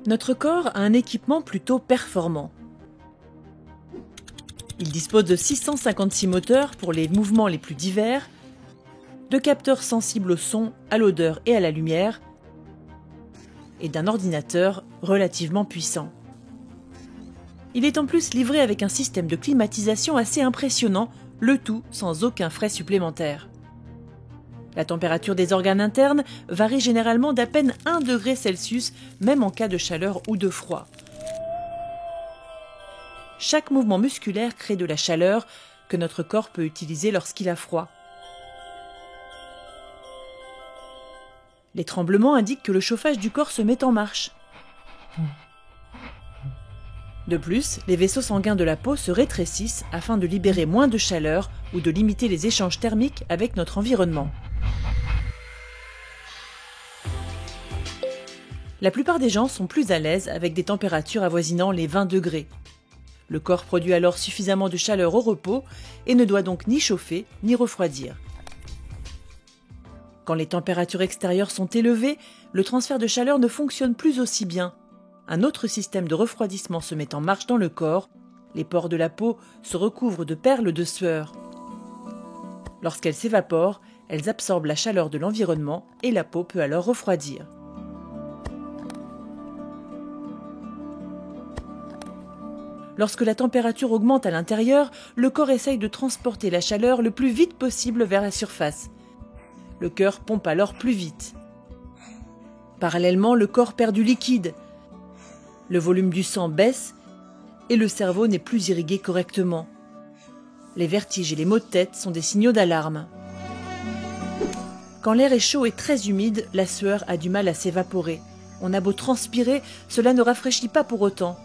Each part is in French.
Notre corps a un équipement plutôt performant. Il dispose de 656 moteurs pour les mouvements les plus divers, de capteurs sensibles au son, à l'odeur et à la lumière, et d'un ordinateur relativement puissant. Il est en plus livré avec un système de climatisation assez impressionnant, le tout sans aucun frais supplémentaire. La température des organes internes varie généralement d'à peine 1 degré Celsius, même en cas de chaleur ou de froid. Chaque mouvement musculaire crée de la chaleur que notre corps peut utiliser lorsqu'il a froid. Les tremblements indiquent que le chauffage du corps se met en marche. De plus, les vaisseaux sanguins de la peau se rétrécissent afin de libérer moins de chaleur ou de limiter les échanges thermiques avec notre environnement. La plupart des gens sont plus à l'aise avec des températures avoisinant les 20 degrés. Le corps produit alors suffisamment de chaleur au repos et ne doit donc ni chauffer ni refroidir. Quand les températures extérieures sont élevées, le transfert de chaleur ne fonctionne plus aussi bien. Un autre système de refroidissement se met en marche dans le corps. Les pores de la peau se recouvrent de perles de sueur. Lorsqu'elles s'évaporent, elles absorbent la chaleur de l'environnement et la peau peut alors refroidir. Lorsque la température augmente à l'intérieur, le corps essaye de transporter la chaleur le plus vite possible vers la surface. Le cœur pompe alors plus vite. Parallèlement, le corps perd du liquide. Le volume du sang baisse et le cerveau n'est plus irrigué correctement. Les vertiges et les maux de tête sont des signaux d'alarme. Quand l'air est chaud et très humide, la sueur a du mal à s'évaporer. On a beau transpirer, cela ne rafraîchit pas pour autant.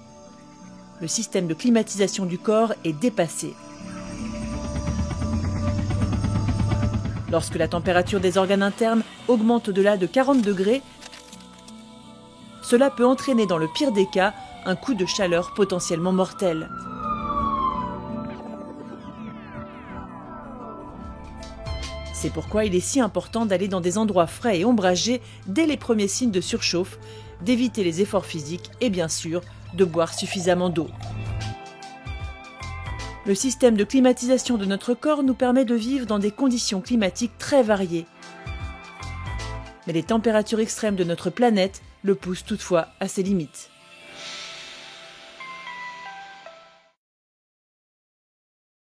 Le système de climatisation du corps est dépassé. Lorsque la température des organes internes augmente au-delà de 40 degrés, cela peut entraîner dans le pire des cas un coup de chaleur potentiellement mortel. C'est pourquoi il est si important d'aller dans des endroits frais et ombragés dès les premiers signes de surchauffe, d'éviter les efforts physiques et bien sûr de boire suffisamment d'eau. Le système de climatisation de notre corps nous permet de vivre dans des conditions climatiques très variées. Mais les températures extrêmes de notre planète le poussent toutefois à ses limites.